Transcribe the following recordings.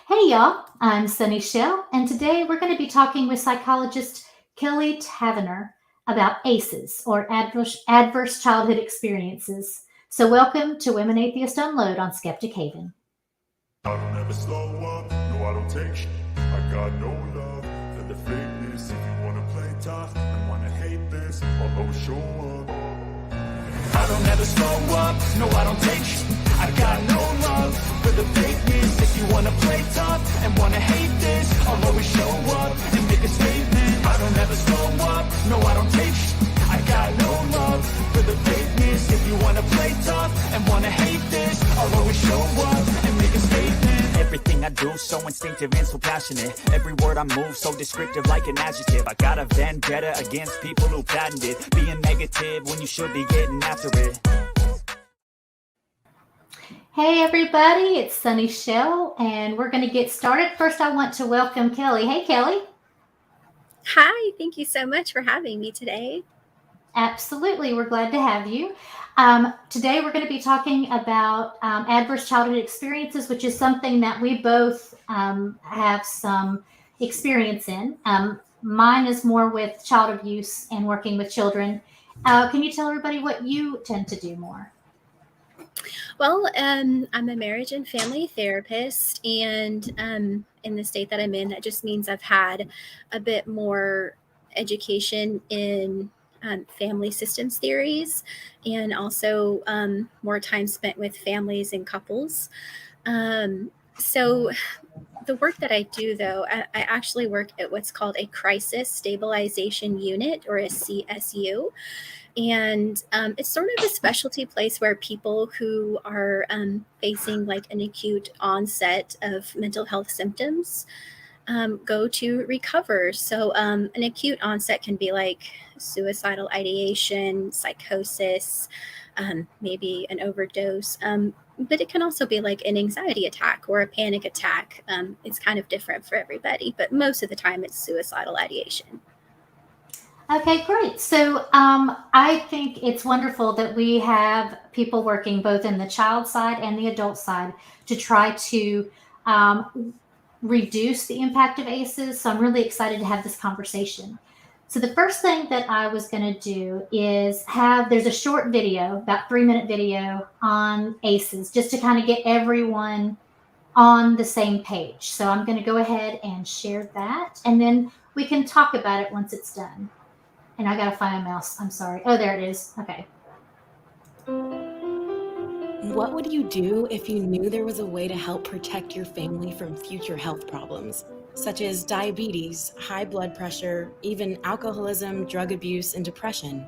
Hey y'all, I'm Sunny Shell, and today we're going to be talking with psychologist Kelly Tavenner about ACEs, or adverse childhood experiences. So, welcome to Women Atheists Unload on Skeptic Haven. I don't ever slow up, no I don't take shit. I got no love for the fakeness. If you wanna play tough and wanna hate this, I'll always show up. I don't ever slow up, no I don't take shit. I got no love for the fakeness. If you wanna play tough and wanna hate this, I'll always show up and make a statement. I don't ever slow up, no I don't take shit. I got no love for the fakeness. If you wanna play tough and wanna hate this, I'll always show up and make a statement. Everything I do so instinctive and so passionate. Every word I move so descriptive like an adjective. I got a vendetta against people who patented being negative when you should be getting after it. Hey everybody, it's Sunny Shell, and we're going to get started. First, I want to welcome Kelly. Hey Kelly. Hi, thank you so much for having me today. Absolutely, we're glad to have you. Today we're going to be talking about adverse childhood experiences, which is something that we both have some experience in. Mine is more with child abuse and working with children. Can you tell everybody what you tend to do more? Well, I'm a marriage and family therapist, and in the state that I'm in, that just means I've had a bit more education in family systems theories, and also more time spent with families and couples. So the work that I do, though, I actually work at what's called a crisis stabilization unit, or a CSU. And it's sort of a specialty place where people who are facing like an acute onset of mental health symptoms go to recover. So an acute onset can be like suicidal ideation, psychosis, maybe an overdose. But it can also be like an anxiety attack or a panic attack. It's kind of different for everybody, but most of the time it's suicidal ideation. Okay, great. So I think it's wonderful that we have people working both in the child side and the adult side to try to reduce the impact of ACEs. So I'm really excited to have this conversation. So the first thing that I was going to do is there's a short video, about 3-minute video on ACEs, just to kind of get everyone on the same page. So I'm going to go ahead and share that, and then we can talk about it once it's done. And I gotta find a mouse. I'm sorry. Oh, there it is. Okay. What would you do if you knew there was a way to help protect your family from future health problems, such as diabetes, high blood pressure, even alcoholism, drug abuse, and depression?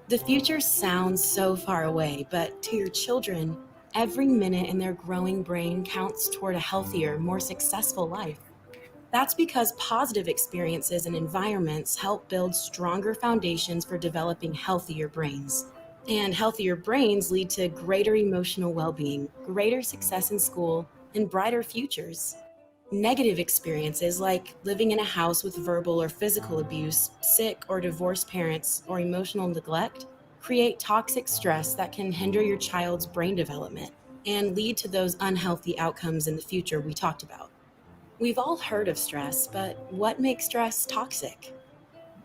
The future sounds so far away, but to your children, every minute in their growing brain counts toward a healthier, more successful life. That's because positive experiences and environments help build stronger foundations for developing healthier brains. And healthier brains lead to greater emotional well-being, greater success in school, and brighter futures. Negative experiences like living in a house with verbal or physical abuse, sick or divorced parents, or emotional neglect create toxic stress that can hinder your child's brain development and lead to those unhealthy outcomes in the future we talked about. We've all heard of stress, but what makes stress toxic?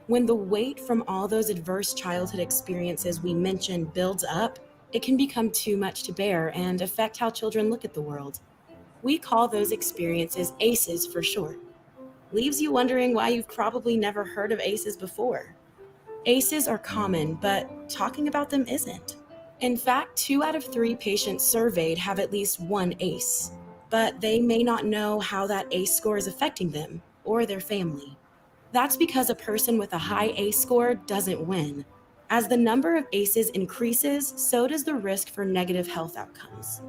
When the weight from all those adverse childhood experiences we mentioned builds up, it can become too much to bear and affect how children look at the world. We call those experiences ACEs for short. Leaves you wondering why you've probably never heard of ACEs before. ACEs are common, but talking about them isn't. In fact, 2 out of 3 patients surveyed have at least one ACE. But they may not know how that ACE score is affecting them or their family. That's because a person with a high ACE score doesn't win. As the number of ACEs increases, so does the risk for negative health outcomes.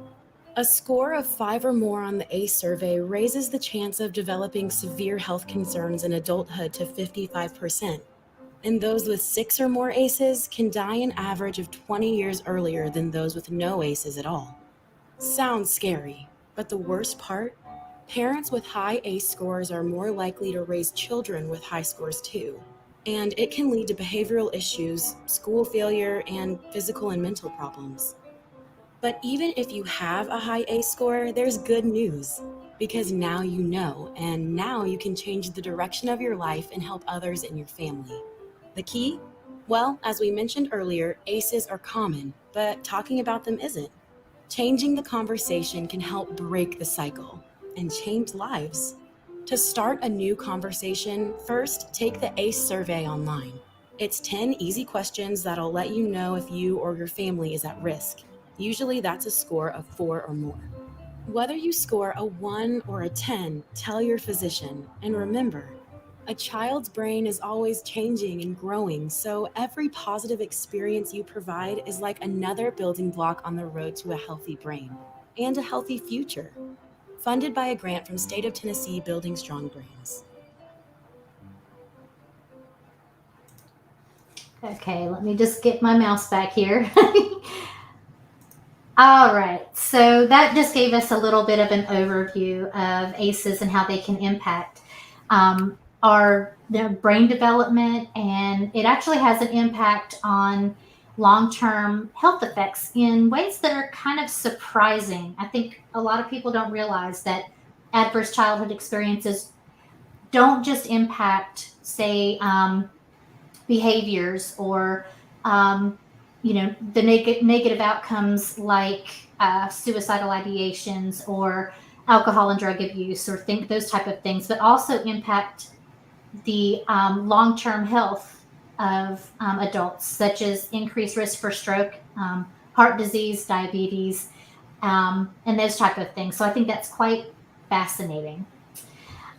A score of 5 or more on the ACE survey raises the chance of developing severe health concerns in adulthood to 55%. And those with 6 or more ACEs can die an average of 20 years earlier than those with no ACEs at all. Sounds scary. But the worst part, parents with high ACE scores are more likely to raise children with high scores too. And it can lead to behavioral issues, school failure, and physical and mental problems. But even if you have a high ACE score, there's good news. because now you know, and now you can change the direction of your life and help others in your family. The key? Well, as we mentioned earlier, ACEs are common, but talking about them isn't. Changing the conversation can help break the cycle and change lives. To start a new conversation, first take the ACE survey online. It's 10 easy questions that'll let you know if you or your family is at risk. Usually that's a score of 4 or more. Whether you score a 1 or a 10, tell your physician. And remember, a child's brain is always changing and growing, so every positive experience you provide is like another building block on the road to a healthy brain and a healthy future. Funded by a grant from State of Tennessee Building Strong Brains. Okay, let me just get my mouse back here. All right, so that just gave us a little bit of an overview of ACEs and how they can impact their brain development, and it actually has an impact on long-term health effects in ways that are kind of surprising. I think a lot of people don't realize that adverse childhood experiences don't just impact, say, behaviors or the negative outcomes like suicidal ideations or alcohol and drug abuse or those type of things, but also impact the long-term health of adults, such as increased risk for stroke, heart disease, diabetes, and those type of things. So I think that's quite fascinating.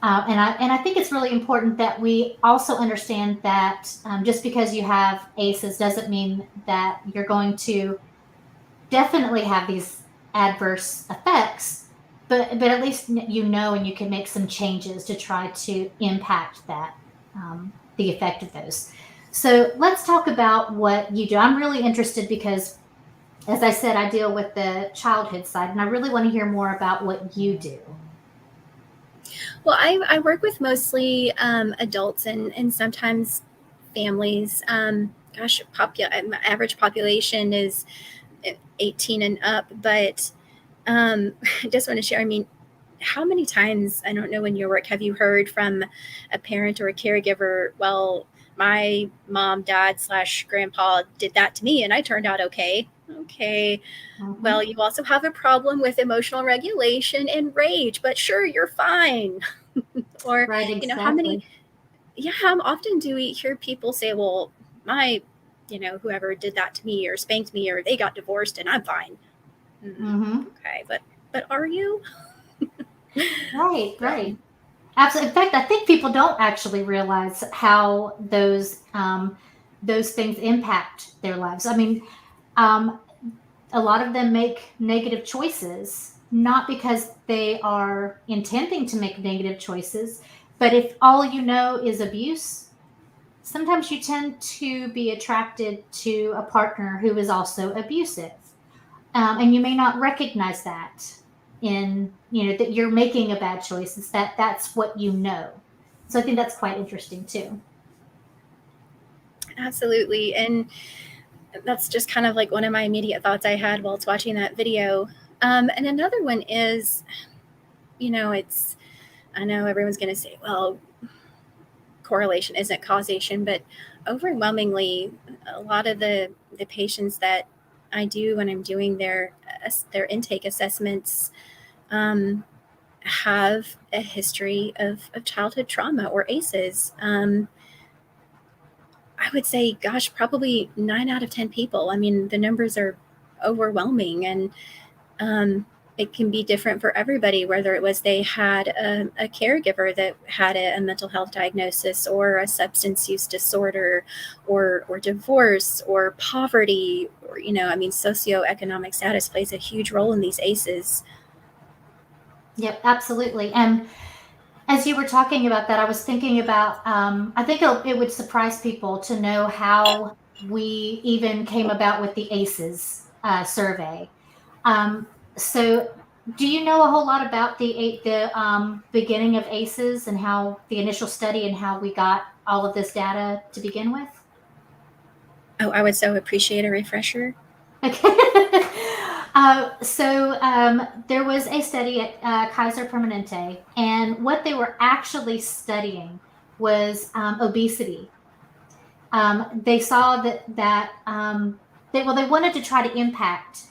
And I think it's really important that we also understand that just because you have ACEs doesn't mean that you're going to definitely have these adverse effects, but at least you know, and you can make some changes to try to impact that, the effect of those. So let's talk about what you do. I'm really interested because, as I said, I deal with the childhood side, and I really want to hear more about what you do. Well, I work with mostly adults and sometimes families. My average population is 18 and up, but I just want to share, I mean, how many times, I don't know, in your work, have you heard from a parent or a caregiver, well, my mom, dad / grandpa did that to me and I turned out okay. Okay. Mhm. Well, you also have a problem with emotional regulation and rage, but sure, you're fine. Or, Right, how exactly. often do we hear people say, well, my, whoever did that to me or spanked me or they got divorced and I'm fine. Hmm. Okay. But are you? Right, So, right. Absolutely. In fact, I think people don't actually realize how those things impact their lives. I mean, um, a lot of them make negative choices, not because they are intending to make negative choices, but if all you know is abuse, sometimes you tend to be attracted to a partner who is also abusive. And you may not recognize that in, that you're making a bad choice. It's that's what you know. So I think that's quite interesting too. absolutely. And that's just kind of like one of my immediate thoughts I had while watching that video. And another one is, I know everyone's going to say, well, correlation isn't causation, but overwhelmingly, a lot of the patients that I do when I'm doing their intake assessments have a history of childhood trauma or ACEs. I would say, gosh, probably 9 out of 10 people. I mean, the numbers are overwhelming, and it can be different for everybody, whether it was they had a caregiver that had a mental health diagnosis or a substance use disorder or divorce or poverty, or, I mean, socioeconomic status plays a huge role in these ACEs. Yep, absolutely. And as you were talking about that, I was thinking about, I think it would surprise people to know how we even came about with the ACEs survey. Um, so, do you know a whole lot about the beginning of ACEs and how the initial study and how we got all of this data to begin with? Oh, I would so appreciate a refresher. Okay. There was a study at Kaiser Permanente, and what they were actually studying was obesity. They saw they wanted to try to impact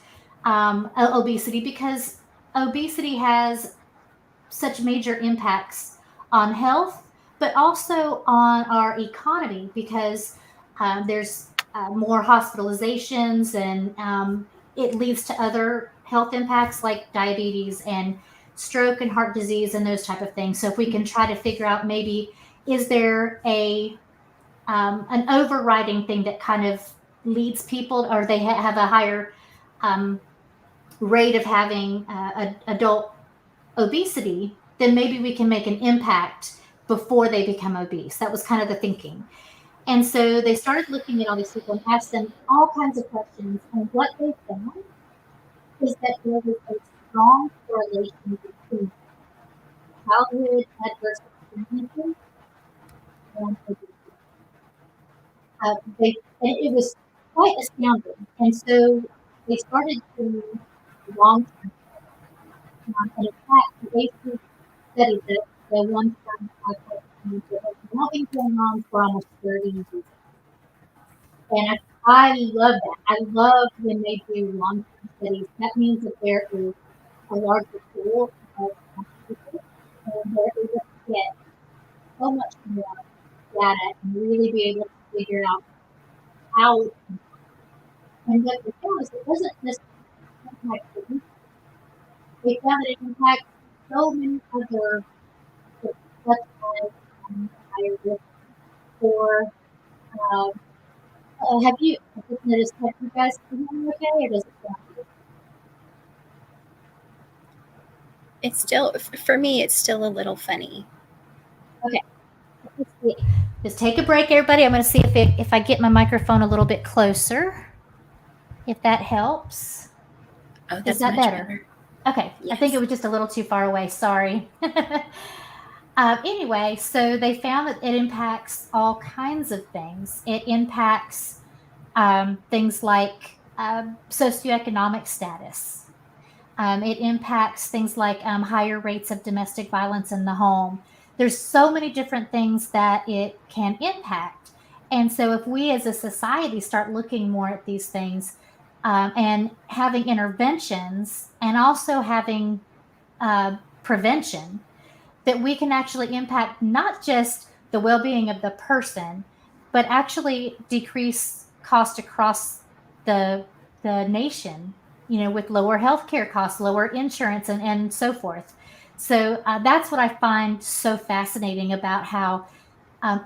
obesity because obesity has such major impacts on health, but also on our economy because there's more hospitalizations and it leads to other health impacts like diabetes and stroke and heart disease and those type of things. So if we can try to figure out maybe is there an overriding thing that kind of leads people or they have a higher rate of having adult obesity, then maybe we can make an impact before they become obese. That was kind of the thinking. And so they started looking at all these people and asked them all kinds of questions. And what they found is that there was a strong correlation between childhood adverse experiences and obesity. It was quite astounding. And so they started to long-term and in fact, they studied the long-term effects and have been going on for almost 30 years. And I love that. I love when they do long-term studies. That means that there is a larger pool of people and they're able to get so much more data and really be able to figure out how it can. And what they found is it wasn't just impact the they found that it impacts so many other such as higher risk for have you noticed have you guys been okay or does it sound good? It's still, for me, it's still a little funny. Okay. Let's see. Just take a break, everybody. I'm going to see if I get my microphone a little bit closer, if that helps. Oh, that's Is that much better? Okay. Yes. I think it was just a little too far away. Sorry. Anyway, so they found that it impacts all kinds of things. It impacts things like socioeconomic status. It impacts things like higher rates of domestic violence in the home. There's so many different things that it can impact. And so if we as a society start looking more at these things and having interventions and also having prevention, that we can actually impact not just the well-being of the person, but actually decrease cost across the nation, with lower healthcare costs, lower insurance, and so forth. So that's what I find so fascinating about how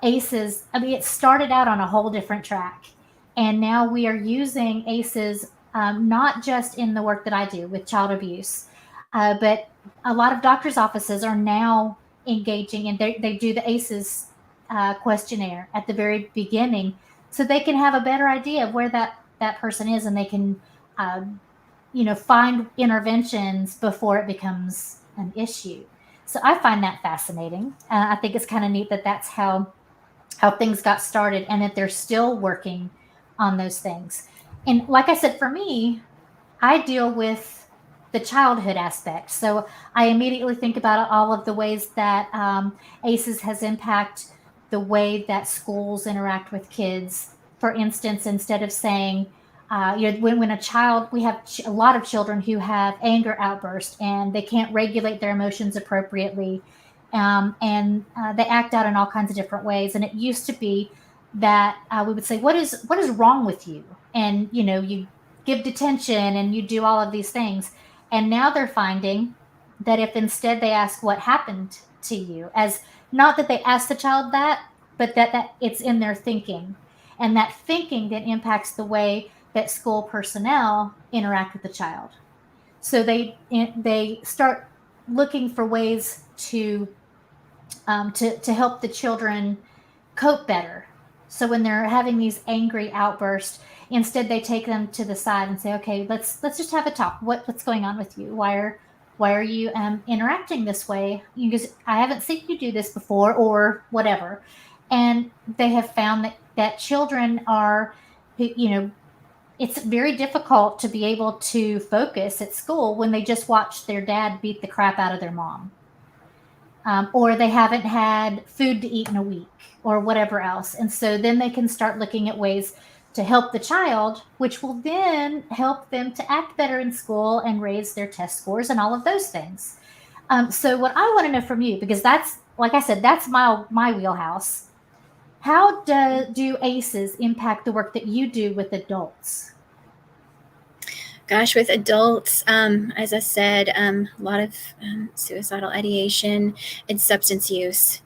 ACEs, it started out on a whole different track. And now we are using ACEs not just in the work that I do with child abuse, but a lot of doctors' offices are now engaging and they do the ACEs questionnaire at the very beginning so they can have a better idea of where that person is and they can find interventions before it becomes an issue. So I find that fascinating. I think it's kind of neat that that's how things got started and that they're still working on those things. And like I said, for me, I deal with the childhood aspect. So I immediately think about all of the ways that ACEs has impacted the way that schools interact with kids. For instance, instead of saying, when a child, we have a lot of children who have anger outbursts and they can't regulate their emotions appropriately. And they act out in all kinds of different ways. And it used to be that we would say, what is wrong with you? And, you give detention and you do all of these things. And now they're finding that if instead they ask what happened to you, as not that they ask the child that, but that it's in their thinking. And that thinking then impacts the way that school personnel interact with the child. So they start looking for ways to help the children cope better. So when they're having these angry outbursts, instead they take them to the side and say, okay, let's just have a talk. What's going on with you? Why are you interacting this way? Because I haven't seen you do this before or whatever. And they have found that children are, it's very difficult to be able to focus at school when they just watch their dad beat the crap out of their mom. Or they haven't had food to eat in a week or whatever else. And so then they can start looking at ways to help the child, which will then help them to act better in school and raise their test scores and all of those things. So what I want to know from you, because that's, like I said, that's my wheelhouse. How do ACEs impact the work that you do with adults? Gosh, with adults, as I said, a lot of suicidal ideation and substance use.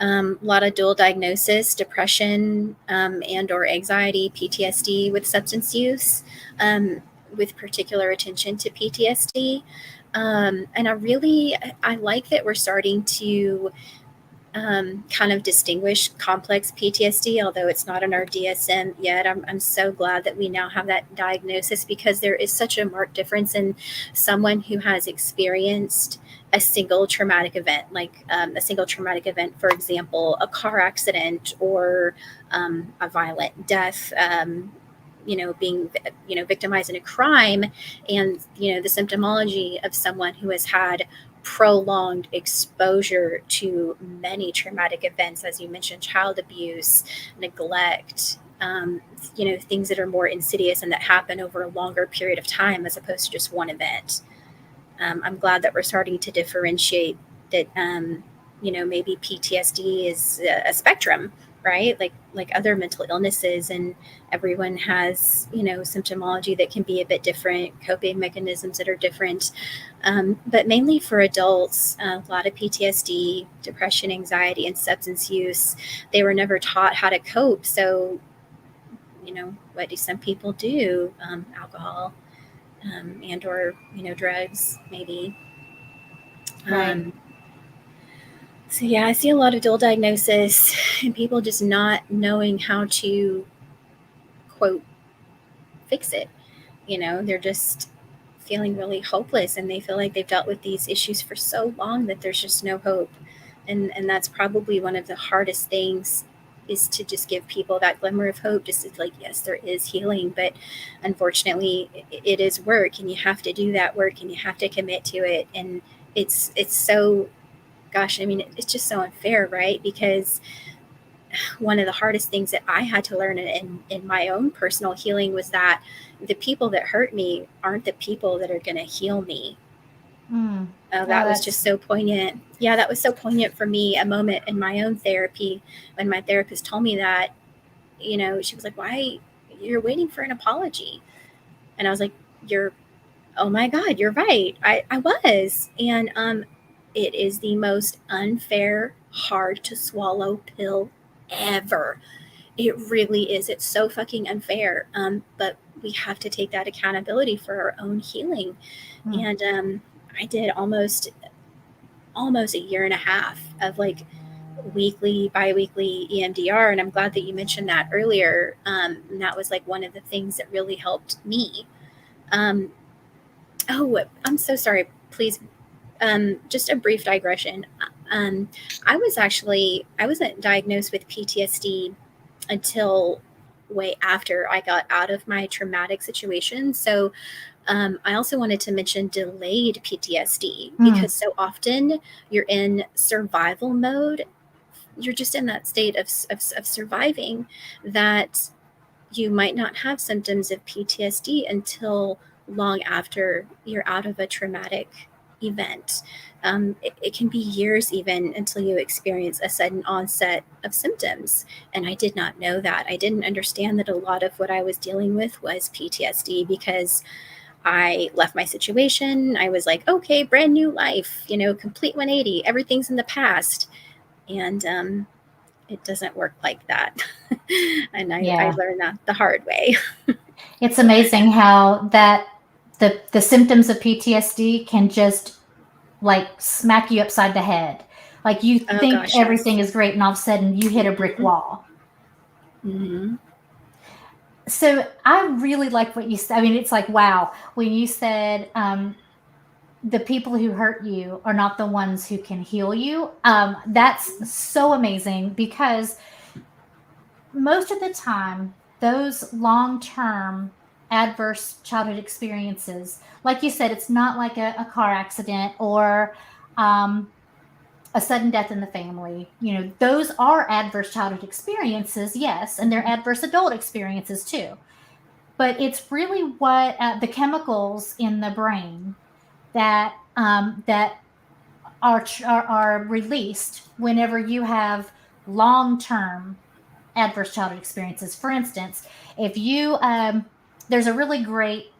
A lot of dual diagnosis, depression, and or anxiety, PTSD with substance use, with particular attention to PTSD. And I like that we're starting to kind of distinguish complex PTSD, although it's not in our DSM yet. I'm so glad that we now have that diagnosis, because there is such a marked difference in someone who has experienced a single traumatic event, like a single traumatic event, for example, a car accident or a violent death, being, victimized in a crime, and, the symptomology of someone who has had prolonged exposure to many traumatic events, as you mentioned, child abuse, neglect, things that are more insidious and that happen over a longer period of time as opposed to just one event. I'm glad that we're starting to differentiate that, maybe PTSD is a spectrum, right? Like other mental illnesses, and everyone has, symptomology that can be a bit different, coping mechanisms that are different. But mainly for adults, a lot of PTSD, depression, anxiety, and substance use, they were never taught how to cope. So, what do some people do? Alcohol, and or, drugs, maybe. Right. So yeah, I see a lot of dual diagnosis and people just not knowing how to, quote, fix it. They're just feeling really hopeless, and they feel like they've dealt with these issues for so long that there's just no hope. And that's probably one of the hardest things, is to just give people that glimmer of hope, just like, yes, there is healing, but unfortunately it is work, and you have to do that work, and you have to commit to it. And it's so, gosh, I mean, it's just so unfair, right? Because one of the hardest things that I had to learn in my own personal healing was that the people that hurt me aren't the people that are going to heal me. That was just so poignant. Yeah, that was so poignant for me. A moment in my own therapy when my therapist told me that, she was like, "Why you're waiting for an apology?" And I was like, "Oh my God, you're right. I was." And it is the most unfair, hard to swallow pill ever. It really is. It's so fucking unfair. But we have to take that accountability for our own healing. And I did almost a year and a half of like weekly, bi-weekly EMDR. And I'm glad that you mentioned that earlier. And that was like one of the things that really helped me. Oh, I'm so sorry. Please. Just a brief digression. I wasn't diagnosed with PTSD until way after I got out of my traumatic situation. So I also wanted to mention delayed PTSD, because so often you're in survival mode. You're just in that state of surviving, that you might not have symptoms of PTSD until long after you're out of a traumatic event. It can be years even until you experience a sudden onset of symptoms. And I did not know that. I didn't understand that a lot of what I was dealing with was PTSD, because I left my situation. I was like, okay, brand new life, complete 180, everything's in the past. And it doesn't work like that. And I learned that the hard way. It's amazing how that the symptoms of PTSD can just like smack you upside the head. Like you think everything is great, and all of a sudden you hit a brick wall. Mm-hmm. So I really like what you said. I mean, it's like, wow, when you said the people who hurt you are not the ones who can heal you. That's so amazing, because most of the time, those long-term adverse childhood experiences, like you said, it's not like a car accident or a sudden death in the family. Those are adverse childhood experiences, yes, and they're adverse adult experiences too. But it's really what the chemicals in the brain that are released whenever you have long-term adverse childhood experiences. For instance, if you there's a really great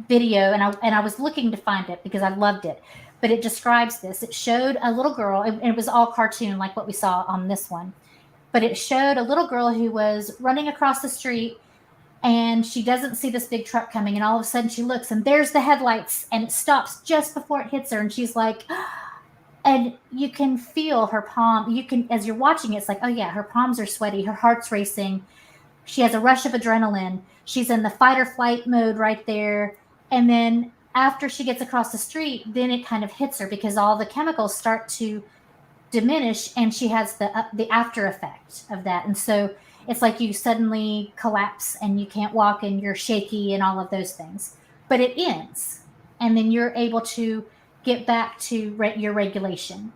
video, and I was looking to find it because I loved it, but it describes this. It showed a little girl, and it was all cartoon like what we saw on this one, but it showed a little girl who was running across the street, and she doesn't see this big truck coming, and all of a sudden she looks, and there's the headlights, and it stops just before it hits her, and she's like, and you can feel her palm. You can, as you're watching it, it's like, oh yeah, her palms are sweaty, her heart's racing, she has a rush of adrenaline, she's in the fight or flight mode right there. And then after she gets across the street, then it kind of hits her because all the chemicals start to diminish, and she has the after effect of that. And so it's like you suddenly collapse and you can't walk and you're shaky and all of those things. But it ends, and then you're able to get back to your regulation.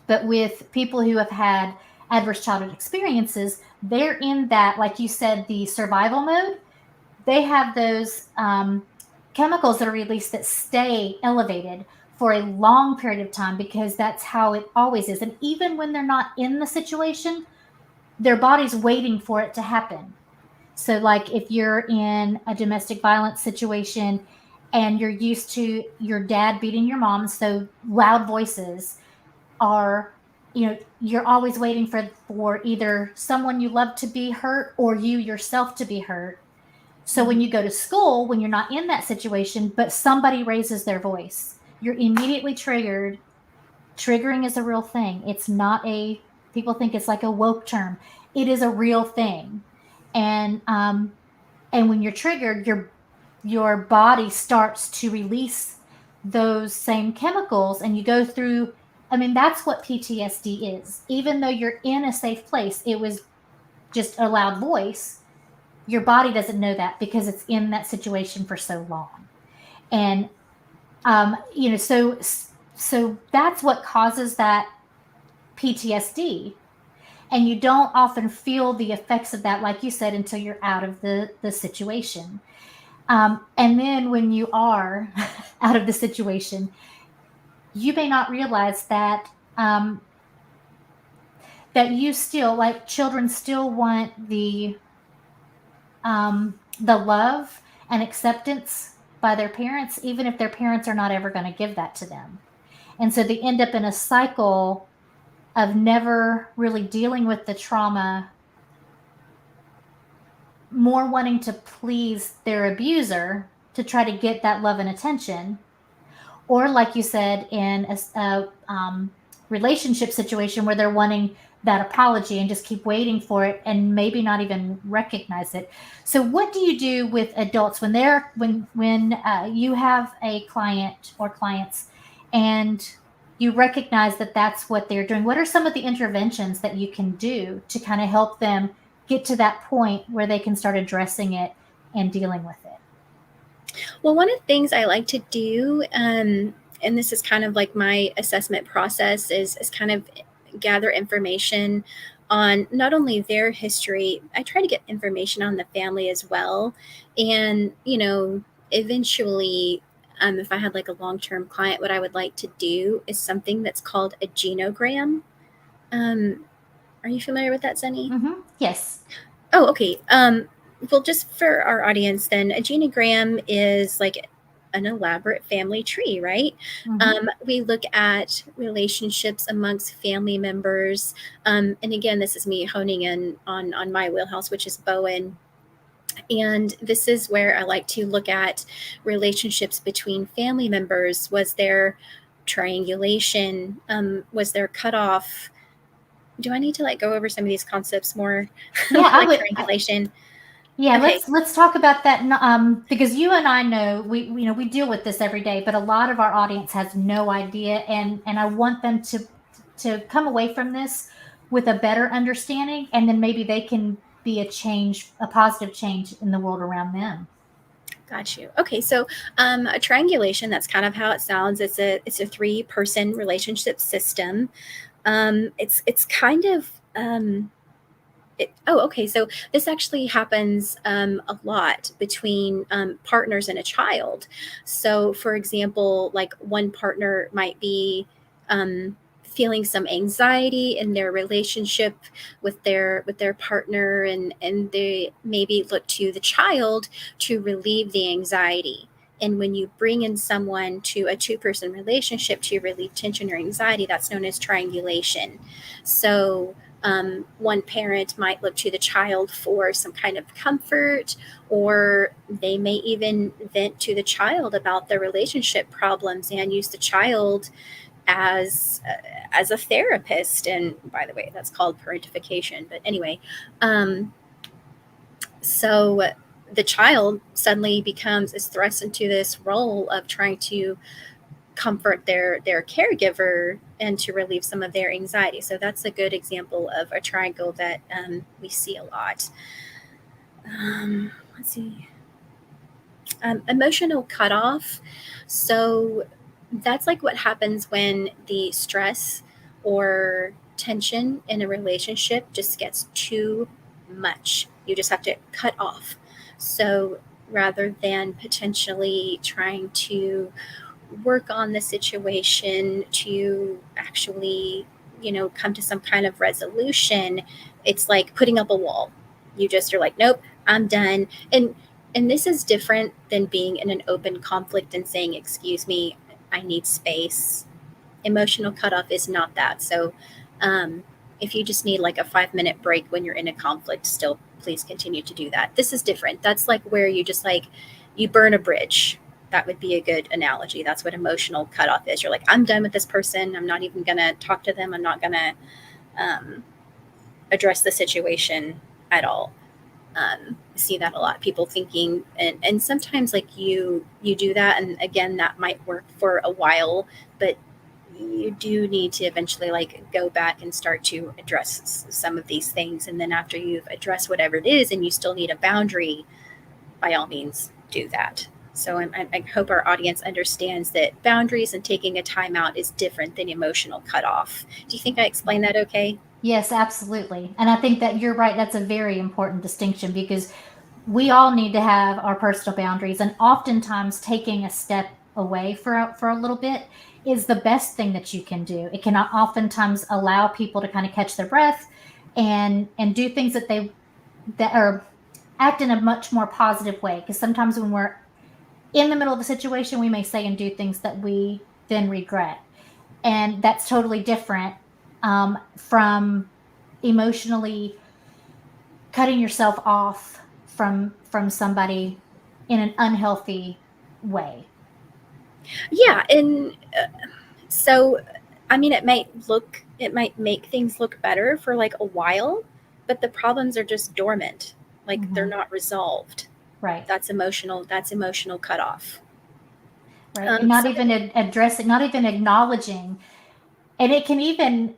But with people who have had adverse childhood experiences, they're in that, like you said, the survival mode. They have those chemicals that are released that stay elevated for a long period of time because that's how it always is. And even when they're not in the situation, their body's waiting for it to happen. So like if you're in a domestic violence situation and you're used to your dad beating your mom, so loud voices are, you're always waiting for either someone you love to be hurt or you yourself to be hurt. So when you go to school, when you're not in that situation, but somebody raises their voice, you're immediately triggered. Triggering is a real thing. It's not people think it's like a woke term. It is a real thing. And when you're triggered, your body starts to release those same chemicals, and you go through, that's what PTSD is. Even though you're in a safe place, it was just a loud voice. Your body doesn't know that because it's in that situation for so long. And, so that's what causes that PTSD. And you don't often feel the effects of that, like you said, until you're out of the situation. And then when you are out of the situation, you may not realize that that you still, like children still want the love and acceptance by their parents, even if their parents are not ever going to give that to them. And so they end up in a cycle of never really dealing with the trauma, more wanting to please their abuser to try to get that love and attention. Or like you said, in a relationship situation where they're wanting that apology and just keep waiting for it and maybe not even recognize it. So what do you do with adults when you have a client or clients and you recognize that that's what they're doing? What are some of the interventions that you can do to kind of help them get to that point where they can start addressing it and dealing with it? Well, one of the things I like to do, and this is kind of like my assessment process, is kind of gather information on not only their history. I try to get information on the family as well. And, eventually, if I had like a long-term client, what I would like to do is something that's called a genogram. Are you familiar with that, Sunny? Mm-hmm. Yes. Oh, okay. Well, just for our audience, then, a genogram is like an elaborate family tree, right? Mm-hmm. We look at relationships amongst family members. And again, this is me honing in on my wheelhouse, which is Bowen. And this is where I like to look at relationships between family members. Was there triangulation? Was there cutoff? Do I need to go over some of these concepts more? Yeah, like triangulation? Yeah, okay. let's talk about that, because you and I know we deal with this every day, but a lot of our audience has no idea, and I want them to come away from this with a better understanding, and then maybe they can be a change, a positive change in the world around them. Got you. Okay, so a triangulation, that's kind of how it sounds. It's a 3-person relationship system. It's kind of okay. So this actually happens a lot between partners and a child. So, for example, like one partner might be feeling some anxiety in their relationship with their partner, and they maybe look to the child to relieve the anxiety. And when you bring in someone to a 2-person relationship to relieve tension or anxiety, that's known as triangulation. So one parent might look to the child for some kind of comfort, or they may even vent to the child about their relationship problems and use the child as a therapist. And by the way, that's called parentification. But anyway, so the child suddenly is thrust into this role of trying to comfort their caregiver and to relieve some of their anxiety. So that's a good example of a triangle that we see a lot. Let's see. Emotional cutoff. So that's like what happens when the stress or tension in a relationship just gets too much. You just have to cut off. So rather than potentially trying to work on the situation to actually, come to some kind of resolution, it's like putting up a wall. You're like, nope, I'm done. And this is different than being in an open conflict and saying, excuse me, I need space. Emotional cutoff is not that. So if you just need like a 5-minute break when you're in a conflict, still please continue to do that. This is different. That's like where you just like, you burn a bridge. That would be a good analogy. That's what emotional cutoff is. You're like, I'm done with this person. I'm not even going to talk to them. I'm not going to address the situation at all. See that a lot. People thinking, and sometimes like you do that. And again, that might work for a while, but you do need to eventually like go back and start to address some of these things. And then after you've addressed whatever it is and you still need a boundary, by all means do that. So I hope our audience understands that boundaries and taking a timeout is different than emotional cutoff. Do you think I explained that okay? Yes, absolutely. And I think that you're right. That's a very important distinction, because we all need to have our personal boundaries, and oftentimes taking a step away for a little bit is the best thing that you can do. It can oftentimes allow people to kind of catch their breath and do things that are act in a much more positive way. Because sometimes when we're in the middle of a situation, we may say and do things that we then regret. And that's totally different from emotionally cutting yourself off from somebody in an unhealthy way. Yeah. And so, I mean, it might make things look better for like a while, but the problems are just dormant. Like they're not resolved. Right. That's emotional cutoff. Right. And not even addressing, not even acknowledging. And it can even,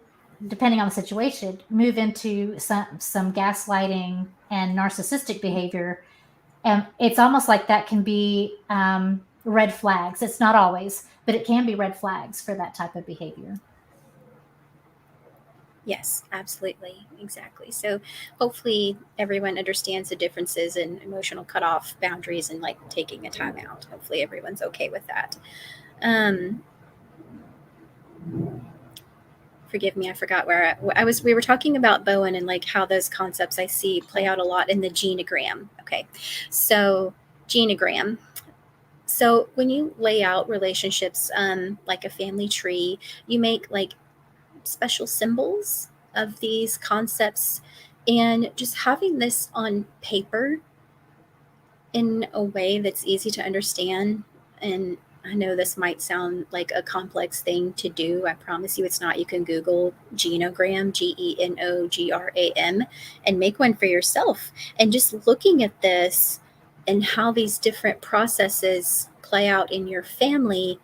depending on the situation, move into some gaslighting and narcissistic behavior. And it's almost like that can be red flags. It's not always, but it can be red flags for that type of behavior. Yes, absolutely. Exactly. So hopefully everyone understands the differences in emotional cutoff, boundaries, and like taking a time out. Hopefully everyone's okay with that. Forgive me, I forgot where I was. We were talking about Bowen and like how those concepts I see play out a lot in the genogram. Okay. So genogram. So when you lay out relationships, like a family tree, you make like special symbols of these concepts, and just having this on paper in a way that's easy to understand. And I know this might sound like a complex thing to do. I promise you it's not. You can Google genogram, Genogram, and make one for yourself. And just looking at this and how these different processes play out in your family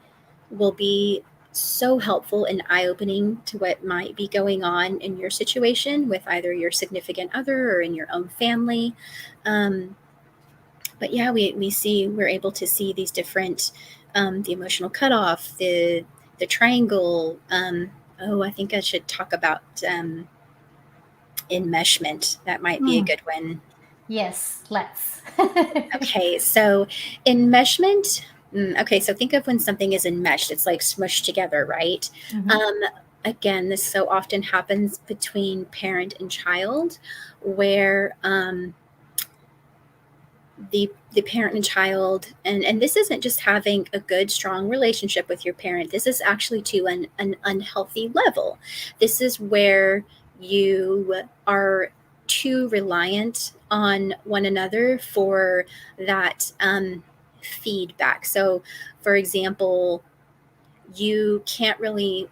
will be so helpful and eye-opening to what might be going on in your situation with either your significant other or in your own family. But yeah, we're able to see these different, the emotional cutoff, the triangle. I think I should talk about enmeshment. That might be a good one. Yes, let's. Okay, so enmeshment. Okay, so think of when something is enmeshed, it's like smushed together, right? Again, this so often happens between parent and child, where the parent and child, and this isn't just having a good, strong relationship with your parent. This is actually to an unhealthy level. This is where you are too reliant on one another for that feedback. So, for example, you can't really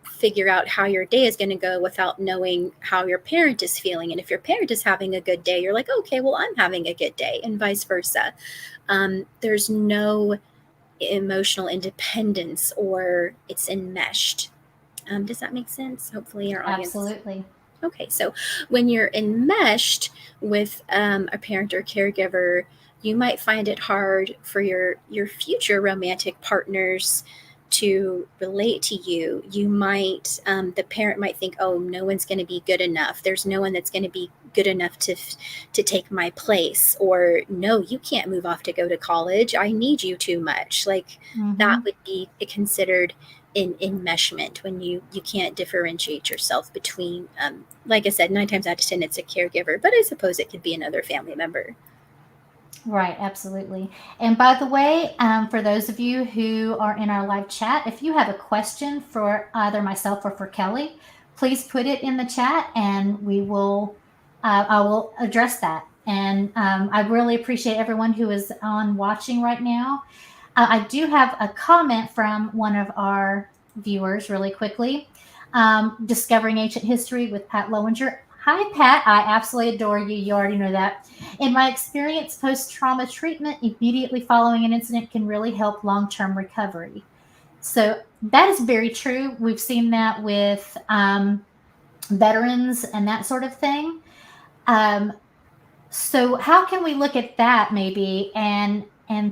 figure out how your day is going to go without knowing how your parent is feeling. And if your parent is having a good day, you're like, okay, well, I'm having a good day, and vice versa. There's no emotional independence, or it's enmeshed. Does that make sense? Hopefully our audience. Absolutely. Okay, so when you're enmeshed with a parent or caregiver, you might find it hard for your future romantic partners to relate to you. You might, the parent might think, oh, no one's going to be good enough. There's no one that's going to be good enough to take my place. Or, no, you can't move off to go to college. I need you too much. Like that would be considered in enmeshment, when you can't differentiate yourself between, like I said, 9 times out of 10, it's a caregiver, but I suppose it could be another family member. Right, absolutely. And by the way, for those of you who are in our live chat, if you have a question for either myself or for Kelly, please put it in the chat, and we will, I will address that. And I really appreciate everyone who is on watching right now. I do have a comment from one of our viewers really quickly. Discovering Ancient History with Pat Lowinger. Hi, Pat. I absolutely adore you. You already know that. In my experience, post-trauma treatment immediately following an incident can really help long-term recovery. So that is very true. We've seen that with veterans and that sort of thing. So how can we look at that maybe and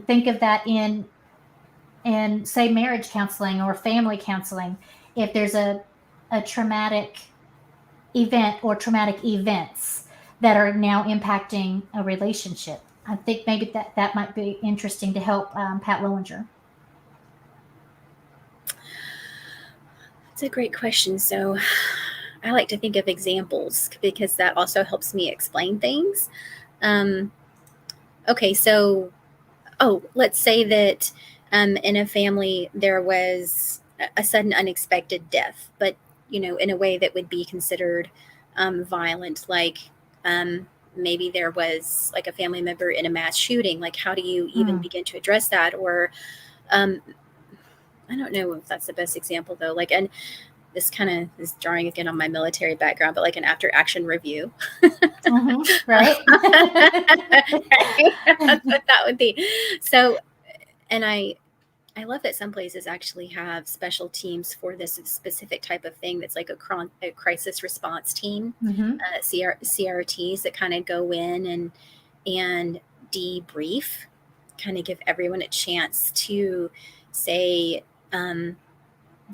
think of that in say marriage counseling or family counseling, if there's a traumatic event or traumatic events that are now impacting a relationship? I think maybe that might be interesting to help Pat Lowinger. That's a great question. So I like to think of examples because that also helps me explain things. Okay, so, let's say that in a family there was a sudden unexpected death, but in a way that would be considered violent, like maybe there was like a family member in a mass shooting. Like, how do you even begin to address that? Or I don't know if that's the best example though. Like, and this kind of is drawing again on my military background, but like an after action review. Right. That's what that would be. So, and I love that some places actually have special teams for this specific type of thing. That's like a crisis response team, CRTs that kind of go in and debrief, kind of give everyone a chance to say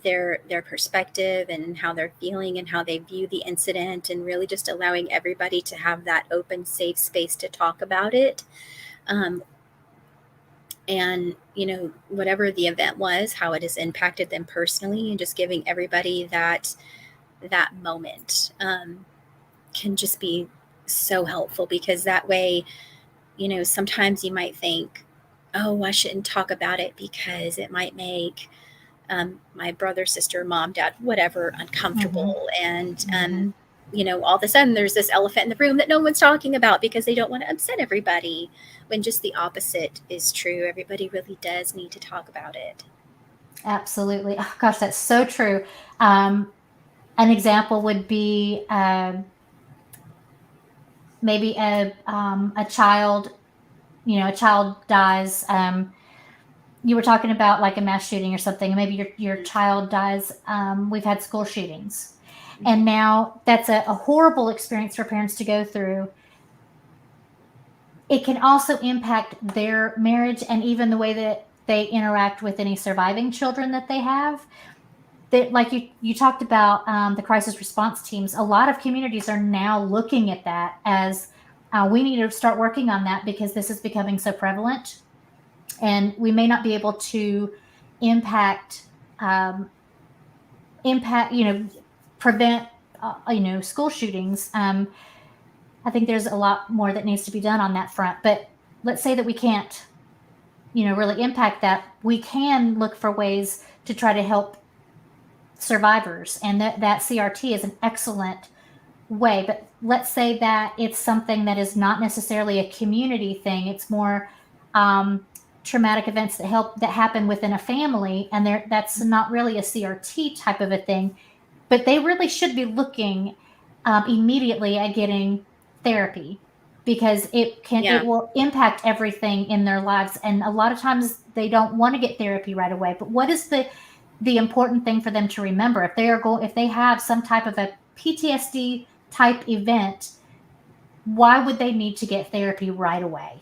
their perspective and how they're feeling and how they view the incident, and really just allowing everybody to have that open, safe space to talk about it. And whatever the event was, how it has impacted them personally, and just giving everybody that moment can just be so helpful, because that way, sometimes you might think, oh, I shouldn't talk about it because it might make my brother, sister, mom, dad, whatever, uncomfortable. And all of a sudden there's this elephant in the room that no one's talking about because they don't want to upset everybody, when just the opposite is true. Everybody really does need to talk about it. Absolutely. Oh, gosh, that's so true. An example would be maybe a child, a child dies you were talking about like a mass shooting or something, maybe your child dies. We've had school shootings, and now that's a horrible experience for parents to go through. It can also impact their marriage and even the way that they interact with any surviving children that they have. That, like you talked about, the crisis response teams. A lot of communities are now looking at that as we need to start working on that because this is becoming so prevalent, and we may not be able to impact prevent school shootings. I think there's a lot more that needs to be done on that front. But let's say that we can't really impact that. We can look for ways to try to help survivors, and that CRT is an excellent way. But let's say that it's something that is not necessarily a community thing. It's more traumatic events that happen within a family, and that's not really a CRT type of a thing. But they really should be looking immediately at getting therapy, because it will impact everything in their lives. And a lot of times they don't want to get therapy right away. But what is the important thing for them to remember? If they have some type of a PTSD type event, why would they need to get therapy right away?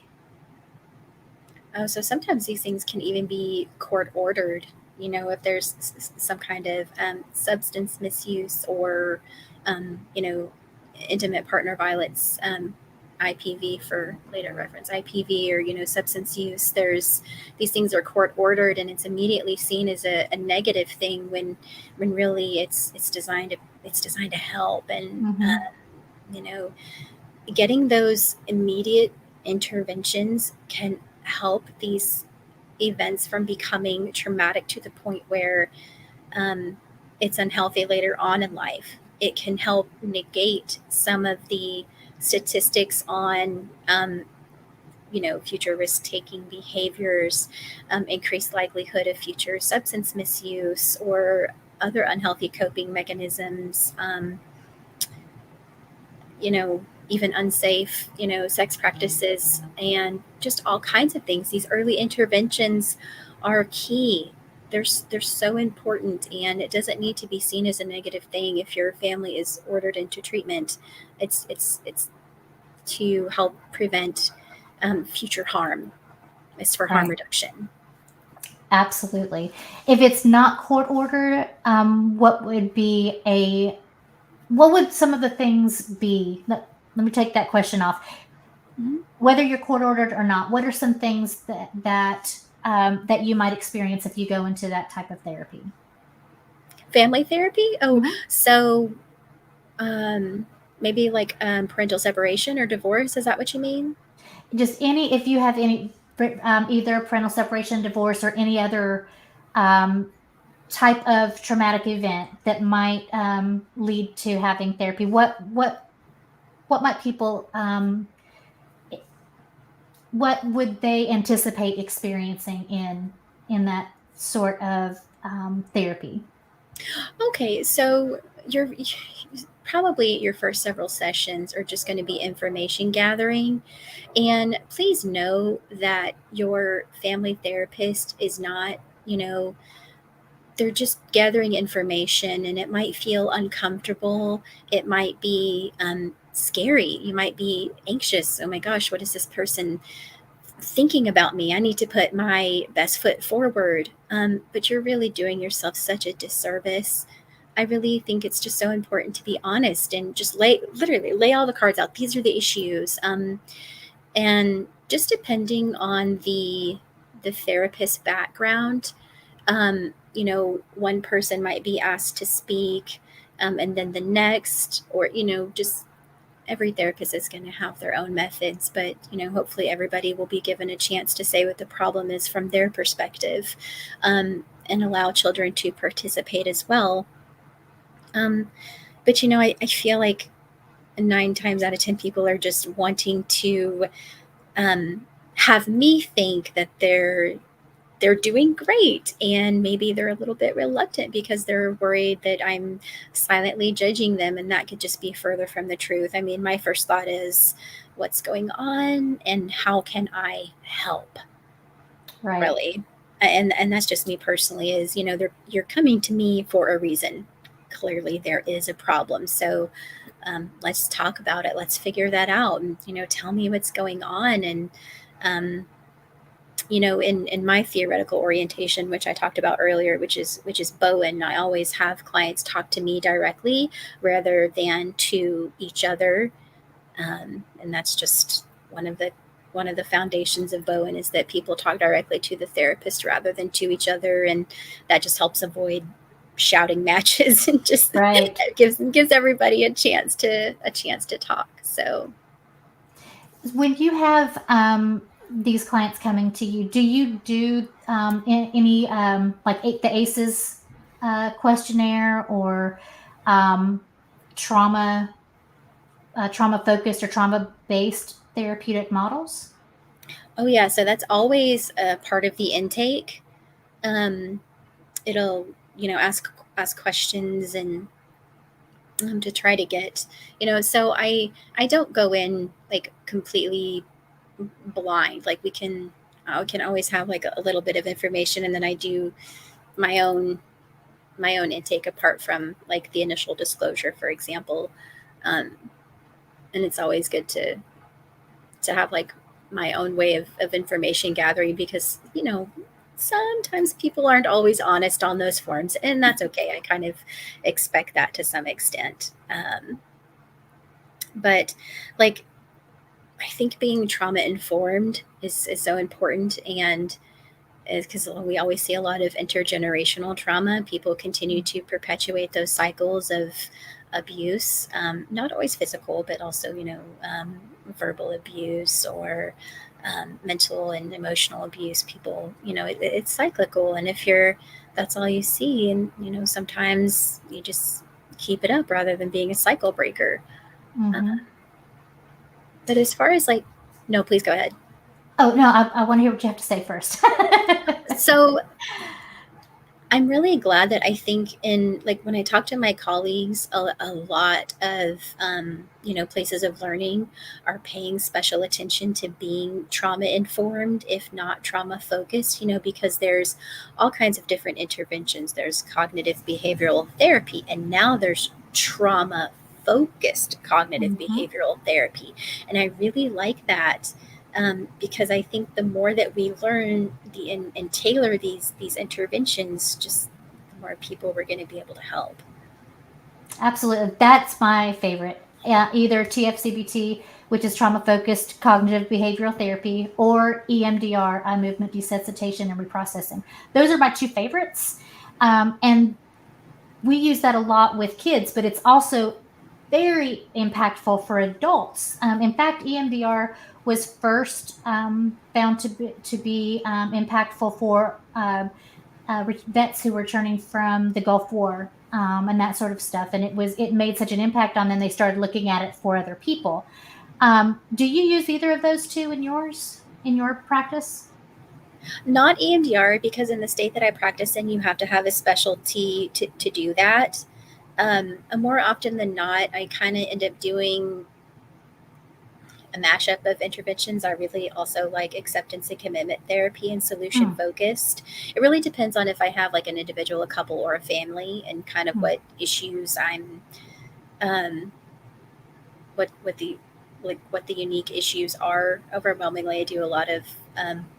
Oh, so sometimes these things can even be court ordered. If there's some kind of substance misuse or, intimate partner violence, IPV for later reference, IPV, or, substance use. These things are court ordered, and it's immediately seen as a negative thing when really it's designed to help. And, getting those immediate interventions can help these events from becoming traumatic to the point where it's unhealthy later on in life. It can help negate some of the statistics on future risk-taking behaviors, increased likelihood of future substance misuse or other unhealthy coping mechanisms, even unsafe, sex practices, and just all kinds of things. These early interventions are key. They're so important, and it doesn't need to be seen as a negative thing if your family is ordered into treatment. It's to help prevent future harm. It's for harm reduction. Absolutely. If it's not court ordered, what would some of the things be? Let me take that question off. Mm-hmm. Whether you're court ordered or not, what are some things that you might experience if you go into that type of therapy? Family therapy? Oh, mm-hmm. So maybe like parental separation or divorce. Is that what you mean? Just if you have any, either parental separation, divorce, or any other type of traumatic event that might lead to having therapy. What might people, what would they anticipate experiencing in that sort of therapy? Okay, so probably your first several sessions are just going to be information gathering. And please know that your family therapist is not, they're just gathering information, and it might feel uncomfortable. It might be scary. You might be anxious. Oh my gosh, what is this person thinking about me? I need to put my best foot forward. But you're really doing yourself such a disservice. I really think it's just so important to be honest and just literally lay all the cards out. These are the issues. And just depending on the therapist background, one person might be asked to speak, and then the next, or, just every therapist is going to have their own methods, but, hopefully everybody will be given a chance to say what the problem is from their perspective, and allow children to participate as well. But, I feel like 9 times out of 10 people are just wanting to have me think that they're doing great, and maybe they're a little bit reluctant because they're worried that I'm silently judging them, and that could just be further from the truth. I mean, my first thought is, what's going on and how can I help? Right. Really. and that's just me personally, is, you're coming to me for a reason. Clearly there is a problem. So let's talk about it. Let's figure that out. And, tell me what's going on. And, in my theoretical orientation, which I talked about earlier, which is Bowen, I always have clients talk to me directly rather than to each other. And that's just one of the foundations of Bowen, is that people talk directly to the therapist rather than to each other, and that just helps avoid shouting matches and just Right. gives everybody a chance to talk. So When you have these clients coming to you, do you do any like the ACEs questionnaire, or trauma focused or trauma based therapeutic models? Oh yeah, so that's always a part of the intake. It'll ask questions, and to try to get, so I don't go in like completely blind. Like I can always have like a little bit of information, and then I do my own intake apart from like the initial disclosure, for example. And it's always good to have like my own way of information gathering, because sometimes people aren't always honest on those forms, and that's okay. I kind of expect that to some extent. But like, I think being trauma informed is so important, and because we always see a lot of intergenerational trauma. People continue to perpetuate those cycles of abuse, not always physical, but also, verbal abuse, or mental and emotional abuse. People, it's cyclical. And if that's all you see, and, sometimes you just keep it up rather than being a cycle breaker. Mm-hmm. But as far as like, no, please go ahead. Oh, no, I want to hear what you have to say first. So I'm really glad that I think when I talk to my colleagues, a lot of, places of learning are paying special attention to being trauma informed, if not trauma focused, because there's all kinds of different interventions. There's cognitive behavioral therapy, and now there's trauma focused cognitive behavioral therapy. And I really like that. Because I think the more that we learn and tailor these interventions, just the more people we're going to be able to help. Absolutely. That's my favorite. Either TFCBT, which is trauma focused cognitive behavioral therapy, or EMDR, movement desensitization and reprocessing. Those are my two favorites. And we use that a lot with kids, but it's also very impactful for adults. In fact, EMDR was first found to be impactful for vets who were returning from the Gulf War and that sort of stuff. And it made such an impact on them, they started looking at it for other people. Do you use either of those two in your practice? Not EMDR, because in the state that I practice in, you have to have a specialty to do that. More often than not, I kind of end up doing a mashup of interventions. I really also like acceptance and commitment therapy and solution focused. It really depends on if I have like an individual, a couple, or a family, and kind of what issues I'm, what the unique issues are. Overwhelmingly, I do a lot of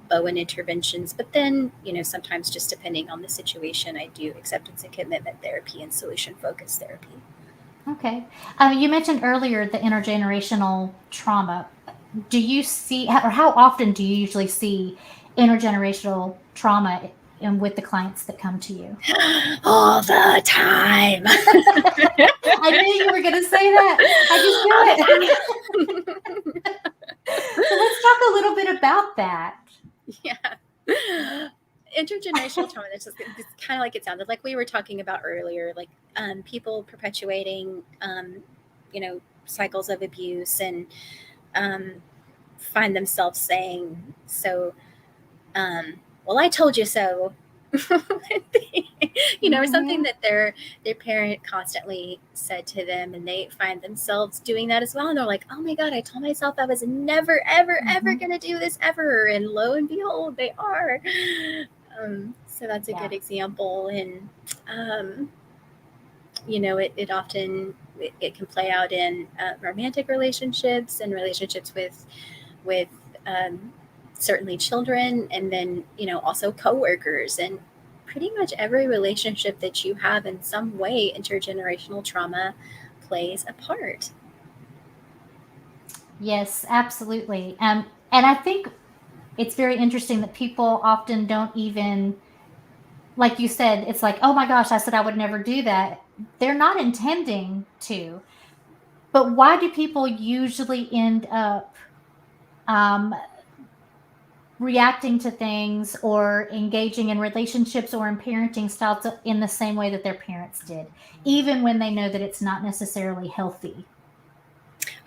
Bowen interventions, but then, sometimes just depending on the situation, I do acceptance and commitment therapy and solution focused therapy. Okay. You mentioned earlier the intergenerational trauma. Do you see, or how often do you usually see intergenerational trauma with the clients that come to you? All the time. I knew you were going to say that. I just knew it. So let's talk a little bit about that. Yeah. Intergenerational trauma, it's kind of like it sounded like we were talking about earlier, like people perpetuating cycles of abuse, and find themselves saying, so well, I told you so. Something that their parent constantly said to them, and they find themselves doing that as well, and they're like, oh my god, I told myself I was never ever ever gonna do this ever, and lo and behold, they are. So that's a Yeah. good example. And, it often, it can play out in romantic relationships and relationships with certainly children, and then, also coworkers, and pretty much every relationship that you have in some way, intergenerational trauma plays a part. Yes, absolutely. And I think it's very interesting that people often don't even, like you said, it's like, oh my gosh, I said I would never do that. They're not intending to. But why do people usually end up um, reacting to things or engaging in relationships or in parenting styles in the same way that their parents did, even when they know that it's not necessarily healthy?